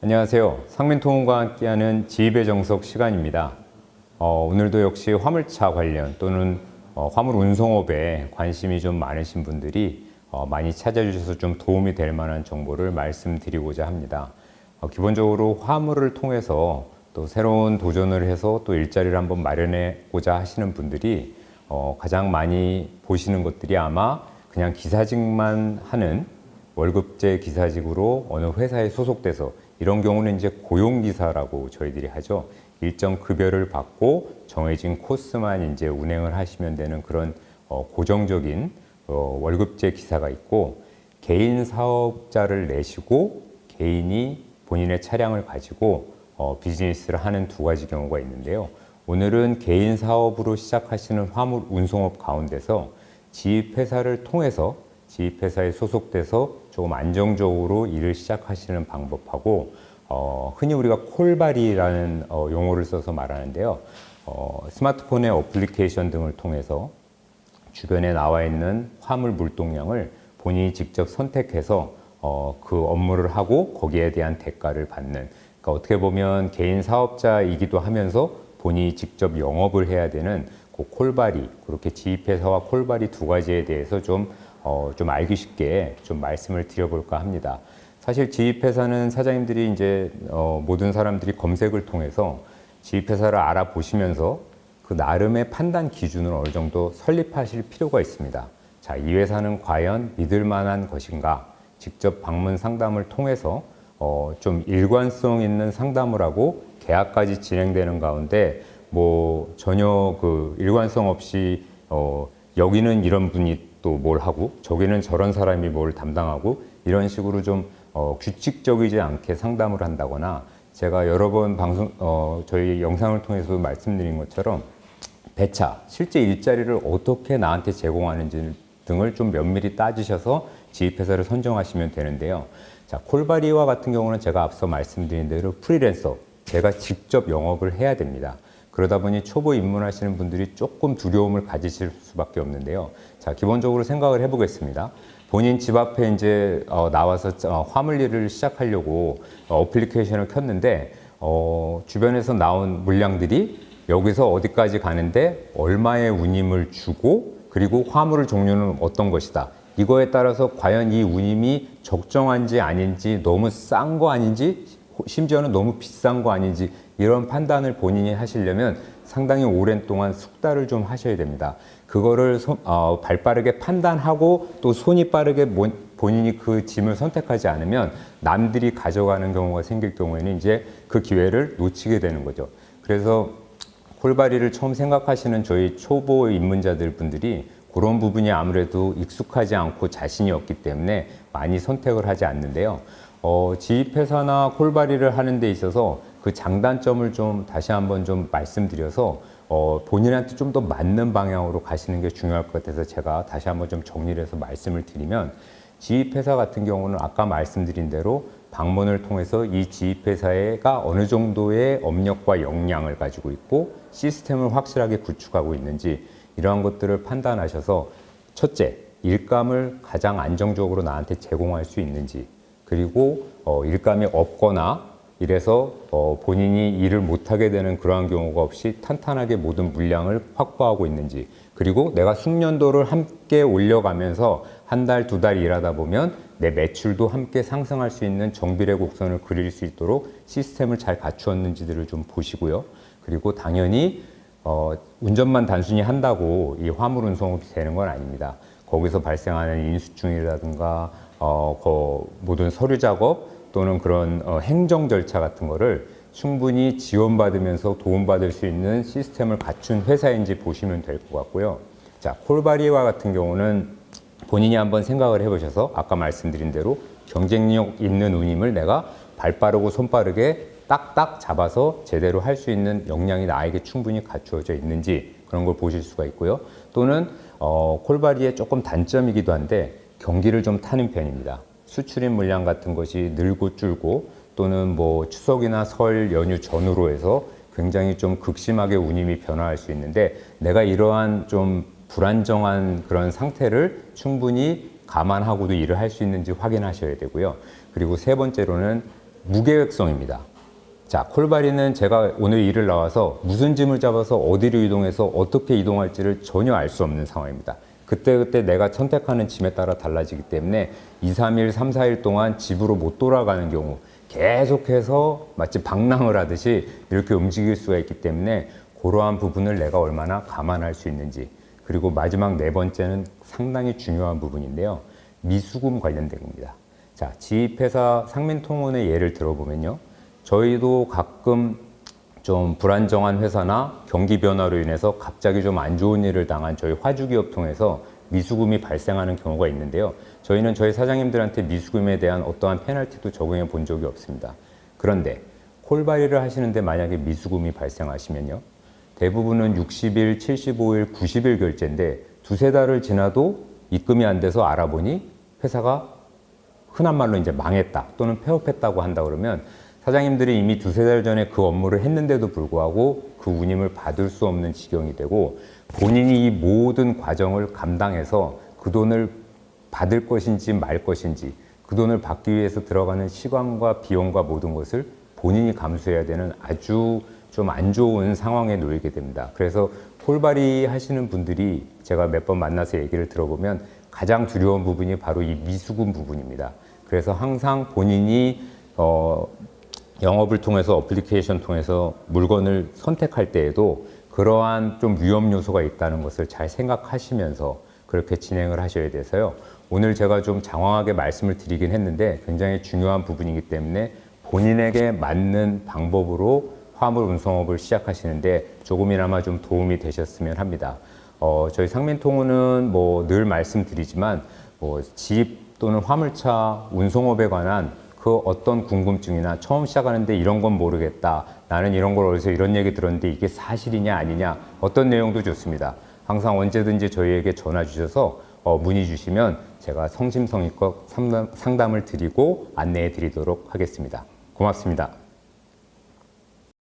안녕하세요. 상민통운과 함께하는 지입의 정석 시간입니다. 오늘도 역시 화물차 관련 또는 화물 운송업에 관심이 좀 많으신 분들이 많이 찾아주셔서 좀 도움이 될 만한 정보를 말씀드리고자 합니다. 기본적으로 화물을 통해서 또 새로운 도전을 해서 또 일자리를 한번 마련해보자 하시는 분들이 가장 많이 보시는 것들이 아마 그냥 기사직만 하는 월급제 기사직으로 어느 회사에 소속돼서, 이런 경우는 이제 고용기사라고 저희들이 하죠. 일정 급여를 받고 정해진 코스만 이제 운행을 하시면 되는 그런 고정적인 월급제 기사가 있고, 개인 사업자를 내시고 개인이 본인의 차량을 가지고 비즈니스를 하는 두 가지 경우가 있는데요. 오늘은 개인 사업으로 시작하시는 화물 운송업 가운데서 지입회사를 통해서 지입회사에 소속돼서 조금 안정적으로 일을 시작하시는 방법하고, 흔히 우리가 콜바리라는 용어를 써서 말하는데요. 스마트폰의 어플리케이션 등을 통해서 주변에 나와 있는 화물 물동량을 본인이 직접 선택해서 그 업무를 하고 거기에 대한 대가를 받는, 그러니까 어떻게 보면 개인 사업자이기도 하면서 본인이 직접 영업을 해야 되는 그 콜바리, 그렇게 지입회사와 콜바리 두 가지에 대해서 좀 알기 쉽게 좀 말씀을 드려볼까 합니다. 사실 지입회사는 사장님들이 이제 모든 사람들이 검색을 통해서 지입회사를 알아보시면서 그 나름의 판단 기준을 어느 정도 설립하실 필요가 있습니다. 자, 이 회사는 과연 믿을 만한 것인가? 직접 방문 상담을 통해서 좀 일관성 있는 상담을 하고 계약까지 진행되는 가운데 뭐 전혀 그 일관성 없이 여기는 이런 분이 또 뭘 하고 저기는 저런 사람이 뭘 담당하고 이런 식으로 좀 규칙적이지 않게 상담을 한다거나, 제가 여러 번 저희 영상을 통해서 말씀드린 것처럼 배차, 실제 일자리를 어떻게 나한테 제공하는지 등을 좀 면밀히 따지셔서 지입회사를 선정하시면 되는데요. 자, 콜바리와 같은 경우는 제가 앞서 말씀드린 대로 프리랜서, 제가 직접 영업을 해야 됩니다. 그러다 보니 초보 입문하시는 분들이 조금 두려움을 가지실 수밖에 없는데요. 자, 기본적으로 생각을 해보겠습니다. 본인 집 앞에 이제 나와서 화물 일을 시작하려고 어플리케이션을 켰는데 주변에서 나온 물량들이 여기서 어디까지 가는데 얼마의 운임을 주고, 그리고 화물의 종류는 어떤 것이다. 이거에 따라서 과연 이 운임이 적정한지 아닌지, 너무 싼 거 아닌지, 심지어는 너무 비싼 거 아닌지, 이런 판단을 본인이 하시려면 상당히 오랜 동안 숙달을 좀 하셔야 됩니다. 그거를 발빠르게 판단하고 또 손이 빠르게 본인이 그 짐을 선택하지 않으면 남들이 가져가는 경우가 생길 경우에는 이제 그 기회를 놓치게 되는 거죠. 그래서 콜바리를 처음 생각하시는 저희 초보 입문자들 분들이 그런 부분이 아무래도 익숙하지 않고 자신이 없기 때문에 많이 선택을 하지 않는데요. 지입회사나 콜바리를 하는 데 있어서 그 장단점을 좀 다시 한번 좀 말씀드려서 본인한테 좀 더 맞는 방향으로 가시는 게 중요할 것 같아서 제가 다시 한번 좀 정리를 해서 말씀을 드리면, 지입회사 같은 경우는 아까 말씀드린 대로 방문을 통해서 이 지입회사가 어느 정도의 업력과 역량을 가지고 있고 시스템을 확실하게 구축하고 있는지, 이러한 것들을 판단하셔서 첫째, 일감을 가장 안정적으로 나한테 제공할 수 있는지, 그리고 일감이 없거나 이래서 본인이 일을 못하게 되는 그러한 경우가 없이 탄탄하게 모든 물량을 확보하고 있는지, 그리고 내가 숙련도를 함께 올려가면서 한 달, 두 달 일하다 보면 내 매출도 함께 상승할 수 있는 정비례 곡선을 그릴 수 있도록 시스템을 잘 갖추었는지들을 좀 보시고요. 그리고 당연히 운전만 단순히 한다고 이 화물 운송업이 되는 건 아닙니다. 거기서 발생하는 인수증이라든가 모든 서류 작업 또는 그런 행정 절차 같은 거를 충분히 지원받으면서 도움받을 수 있는 시스템을 갖춘 회사인지 보시면 될 것 같고요. 자, 콜바리와 같은 경우는 본인이 한번 생각을 해보셔서 아까 말씀드린 대로 경쟁력 있는 운임을 내가 발빠르고 손빠르게 딱딱 잡아서 제대로 할 수 있는 역량이 나에게 충분히 갖추어져 있는지, 그런 걸 보실 수가 있고요. 또는 콜바리의 조금 단점이기도 한데 경기를 좀 타는 편입니다. 수출입 물량 같은 것이 늘고 줄고, 또는 뭐 추석이나 설 연휴 전후로 해서 굉장히 좀 극심하게 운임이 변화할 수 있는데, 내가 이러한 좀 불안정한 그런 상태를 충분히 감안하고도 일을 할 수 있는지 확인하셔야 되고요. 그리고 세 번째로는 무계획성입니다. 자, 콜바리는 제가 오늘 일을 나와서 무슨 짐을 잡아서 어디로 이동해서 어떻게 이동할지를 전혀 알 수 없는 상황입니다. 그때그때 내가 선택하는 짐에 따라 달라지기 때문에 2, 3일, 3, 4일 동안 집으로 못 돌아가는 경우 계속해서 마치 방랑을 하듯이 이렇게 움직일 수가 있기 때문에 그러한 부분을 내가 얼마나 감안할 수 있는지, 그리고 마지막 네 번째는 상당히 중요한 부분인데요. 미수금 관련된 겁니다. 자, 지입회사 상민통운의 예를 들어보면요. 저희도 가끔 좀 불안정한 회사나 경기 변화로 인해서 갑자기 좀 안 좋은 일을 당한 저희 화주기업 통해서 미수금이 발생하는 경우가 있는데요. 저희는 저희 사장님들한테 미수금에 대한 어떠한 페널티도 적용해 본 적이 없습니다. 그런데 콜바리를 하시는데 만약에 미수금이 발생하시면요. 대부분은 60일, 75일, 90일 결제인데 두세 달을 지나도 입금이 안 돼서 알아보니 회사가 흔한 말로 이제 망했다 또는 폐업했다고 한다 그러면 사장님들이 이미 두세 달 전에 그 업무를 했는데도 불구하고 그 운임을 받을 수 없는 지경이 되고, 본인이 이 모든 과정을 감당해서 그 돈을 받을 것인지 말 것인지, 그 돈을 받기 위해서 들어가는 시간과 비용과 모든 것을 본인이 감수해야 되는 아주 좀 안 좋은 상황에 놓이게 됩니다. 그래서 콜바리 하시는 분들이 제가 몇 번 만나서 얘기를 들어보면 가장 두려운 부분이 바로 이 미수금 부분입니다. 그래서 항상 본인이 영업을 통해서 어플리케이션 통해서 물건을 선택할 때에도 그러한 좀 위험 요소가 있다는 것을 잘 생각하시면서 그렇게 진행을 하셔야 돼서요. 오늘 제가 좀 장황하게 말씀을 드리긴 했는데 굉장히 중요한 부분이기 때문에 본인에게 맞는 방법으로 화물 운송업을 시작하시는데 조금이나마 좀 도움이 되셨으면 합니다. 저희 상민통운은 뭐 늘 말씀드리지만 지입 또는 화물차 운송업에 관한 그 어떤 궁금증이나 처음 시작하는데 이런 건 모르겠다, 나는 이런 걸 어디서 이런 얘기 들었는데 이게 사실이냐 아니냐, 어떤 내용도 좋습니다. 항상 언제든지 저희에게 전화 주셔서 문의 주시면 제가 성심성의껏 상담을 드리고 안내해 드리도록 하겠습니다. 고맙습니다.